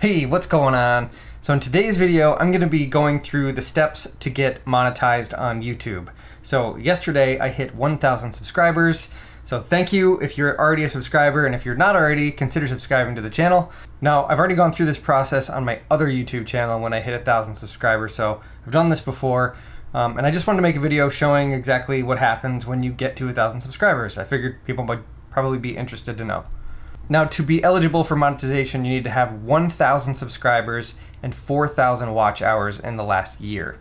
Hey, what's going on? So in today's video, I'm going to be going through the steps to get monetized on YouTube. So yesterday I hit 1,000 subscribers. So thank you if you're already a subscriber, and if you're not already, consider subscribing to the channel. Now, I've already gone through this process on my other YouTube channel when I hit 1,000 subscribers, so I've done this before. And I just wanted to make a video showing exactly what happens when you get to 1,000 subscribers. I figured people would probably be interested to know. Now, to be eligible for monetization, you need to have 1,000 subscribers and 4,000 watch hours in the last year.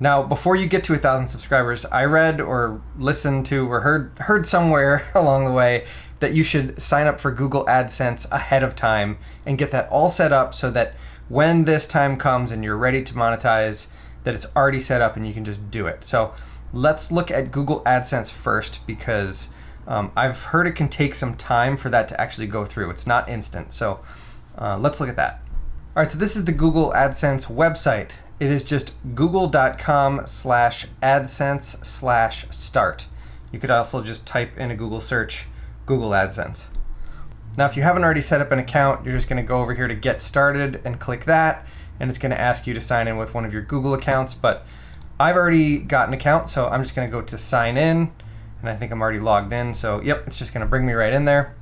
Now, before you get to 1,000 subscribers, I read or listened to or heard somewhere along the way that you should sign up for Google Adsense ahead of time and get that all set up so that when this time comes and you're ready to monetize, that it's already set up and you can just do it. So let's look at Google Adsense first, because I've heard it can take some time for that to actually go through. It's not instant. So let's look at that. All right, so this is the Google Adsense website. It is just google.com/adsense/start. You could also just type in a Google search, Google Adsense. Now, if you haven't already set up an account, you're just going to go over here to get started and click that, and it's going to ask you to sign in with one of your Google accounts. But I've already got an account, so I'm just going to go to sign in. And I think I'm already logged in, so yep, it's just gonna bring me right in there.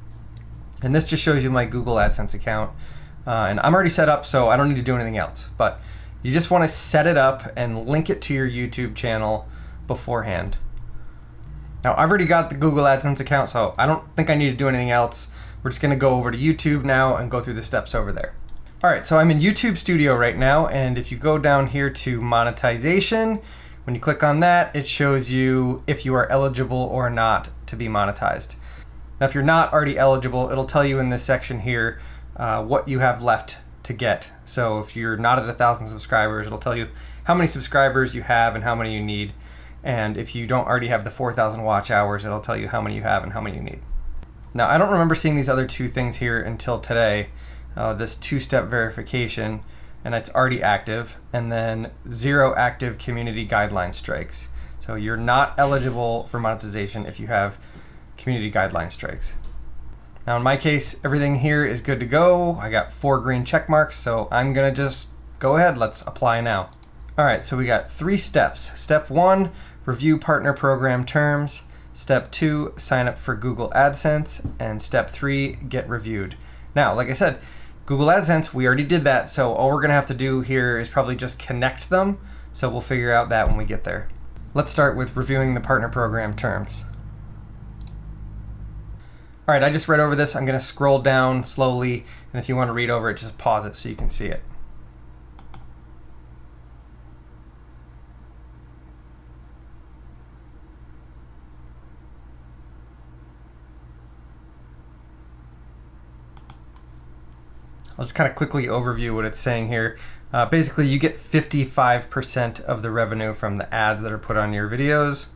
And this just shows you my Google AdSense account. And I'm already set up, so I don't need to do anything else. But you just wanna set it up and link it to your YouTube channel beforehand. Now, I've already got the Google AdSense account, so I don't think I need to do anything else. We're just gonna go over to YouTube now and go through the steps over there. All right, so I'm in YouTube Studio right now, and if you go down here to monetization, when you click on that, it shows you if you are eligible or not to be monetized. Now, if you're not already eligible, it'll tell you in this section here what you have left to get. So if you're not at 1,000 subscribers, it'll tell you how many subscribers you have and how many you need. And if you don't already have the 4,000 watch hours, it'll tell you how many you have and how many you need. Now, I don't remember seeing these other two things here until today, this two-step verification, and it's already active, and then 0 active community guideline strikes. So you're not eligible for monetization if you have community guideline strikes. Now, in my case, everything here is good to go. I got 4 green check marks, so I'm gonna just go ahead. Let's apply now. All right, so we got 3 steps. Step 1, review partner program terms. Step 2, sign up for Google AdSense. And step 3, get reviewed. Now, like I said, Google AdSense, we already did that, so all we're gonna have to do here is probably just connect them, so we'll figure out that when we get there. Let's start with reviewing the partner program terms. All right, I just read over this. I'm gonna scroll down slowly, and if you wanna read over it, just pause it so you can see it. I'll just kind of quickly overview what it's saying here. Basically, you get 55% of the revenue from the ads that are put on your videos.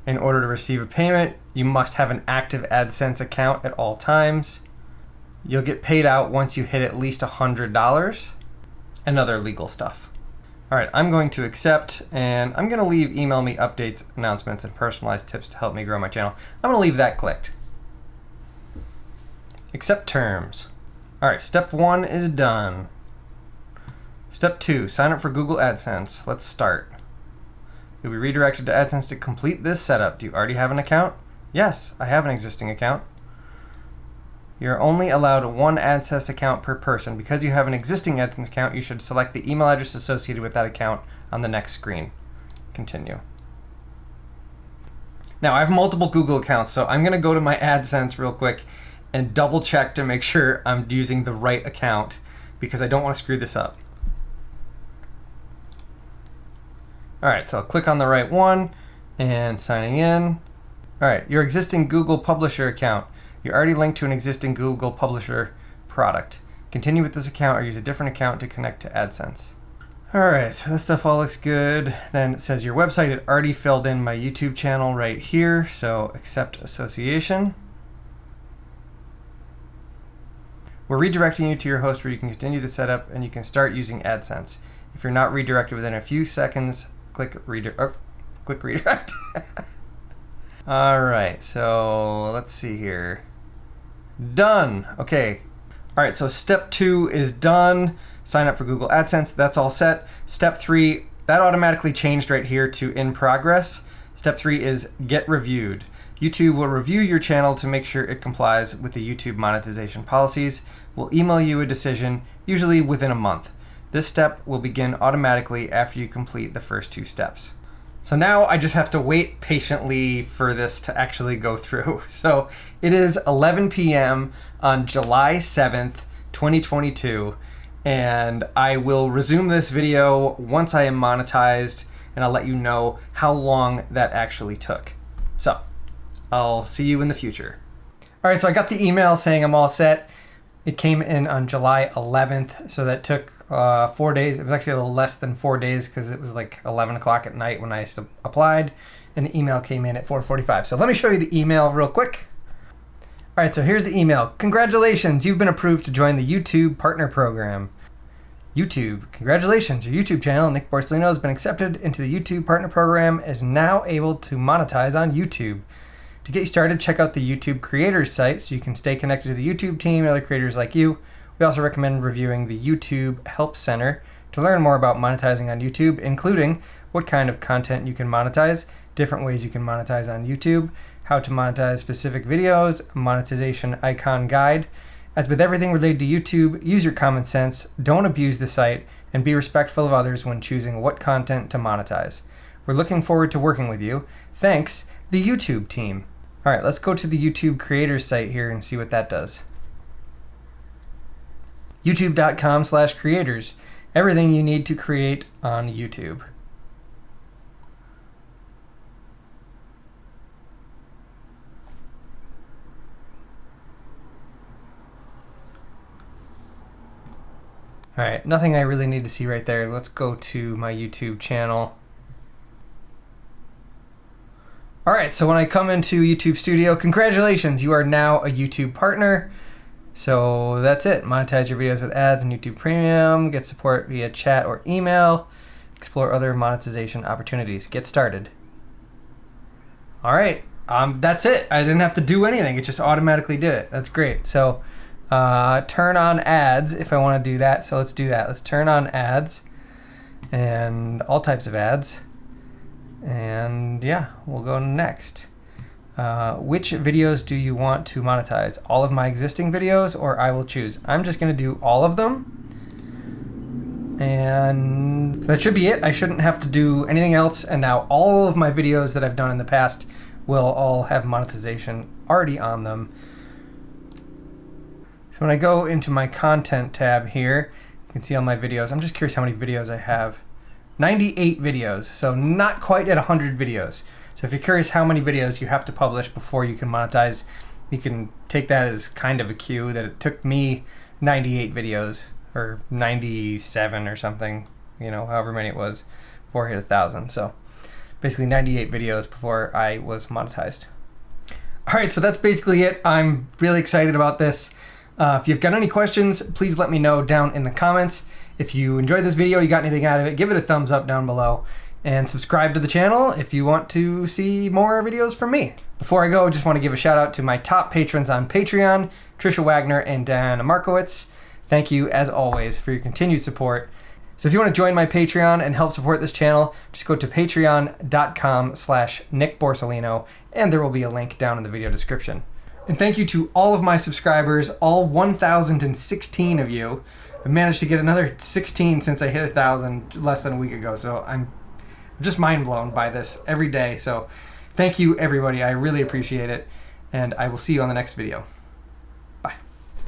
In order to receive a payment, you must have an active AdSense account at all times. You'll get paid out once you hit at least $100, and other legal stuff. All right, I'm going to accept, and I'm gonna leave email me updates, announcements, and personalized tips to help me grow my channel. I'm gonna leave that clicked. Accept terms. All right, step 1 is done. Step 2, sign up for Google AdSense. Let's start. You'll be redirected to AdSense to complete this setup. Do you already have an account? Yes, I have an existing account. You're only allowed 1 AdSense account per person. Because you have an existing AdSense account, you should select the email address associated with that account on the next screen. Continue. Now, I have multiple Google accounts, so I'm gonna go to my AdSense real quick and double check to make sure I'm using the right account, because I don't want to screw this up. All right, so I'll click on the right one and signing in. All right, your existing Google Publisher account. You're already linked to an existing Google Publisher product. Continue with this account or use a different account to connect to AdSense. All right, so this stuff all looks good. Then it says your website. It already filled in my YouTube channel right here, so accept association. We're redirecting you to your host where you can continue the setup and you can start using AdSense. If you're not redirected within a few seconds, click redirect. All right, so let's see here. Done. Okay, All right, so step 2 is done. Sign up for Google AdSense, that's all set. Step 3, that automatically changed right here to in progress. Step 3 is get reviewed. YouTube will review your channel to make sure it complies with the YouTube monetization policies. We'll email you a decision, usually within a month. This step will begin automatically after you complete the first 2 steps. So now I just have to wait patiently for this to actually go through. So it is 11 p.m. on July 7th, 2022, and I will resume this video once I am monetized, and I'll let you know how long that actually took. So I'll see you in the future. All right, so I got the email saying I'm all set. It came in on July 11th, so that took 4 days. It was actually a little less than 4 days because it was like 11 o'clock at night when I applied, and the email came in at 4:45. So let me show you the email real quick. All right, so here's the email. Congratulations, you've been approved to join the YouTube Partner Program. YouTube, congratulations, your YouTube channel, Nick Borsellino, has been accepted into the YouTube Partner Program, is now able to monetize on YouTube. To get you started, check out the YouTube Creators site so you can stay connected to the YouTube team and other creators like you. We also recommend reviewing the YouTube Help Center to learn more about monetizing on YouTube, including what kind of content you can monetize, different ways you can monetize on YouTube, how to monetize specific videos, monetization icon guide. As with everything related to YouTube, use your common sense, don't abuse the site, and be respectful of others when choosing what content to monetize. We're looking forward to working with you. Thanks, the YouTube team. All right, let's go to the YouTube Creators site here and see what that does. YouTube.com/creators. Everything you need to create on YouTube. All right, nothing I really need to see right there. Let's go to my YouTube channel. All right, so when I come into YouTube Studio, congratulations, you are now a YouTube partner. So that's it. Monetize your videos with ads in YouTube Premium, get support via chat or email, explore other monetization opportunities. Get started. All right, that's it. I didn't have to do anything. It just automatically did it. That's great. So turn on ads if I want to do that. So let's do that. Let's turn on ads and all types of ads. And yeah, we'll go next. Which videos do you want to monetize? All of my existing videos, or I will choose? I'm just going to do all of them. And that should be it. I shouldn't have to do anything else. And now all of my videos that I've done in the past will all have monetization already on them. So when I go into my content tab here, you can see all my videos. I'm just curious how many videos I have. 98 videos, so not quite at 100 videos. So if you're curious how many videos you have to publish before you can monetize, you can take that as kind of a cue that it took me 98 videos, or 97 or something, you know, however many it was, before I hit 1,000. So basically 98 videos before I was monetized. All right, so that's basically it. I'm really excited about this. If you've got any questions, please let me know down in the comments. If you enjoyed this video, you got anything out of it, give it a thumbs up down below. And subscribe to the channel if you want to see more videos from me. Before I go, I just want to give a shout out to my top patrons on Patreon, Trisha Wagner and Diana Markowitz. Thank you, as always, for your continued support. So if you want to join my Patreon and help support this channel, just go to patreon.com/Nick Borsellino, and there will be a link down in the video description. And thank you to all of my subscribers, all 1,016 of you. I managed to get another 16 since I hit 1,000 less than a week ago, so I'm just mind blown by this every day. So thank you, everybody. I really appreciate it, and I will see you on the next video.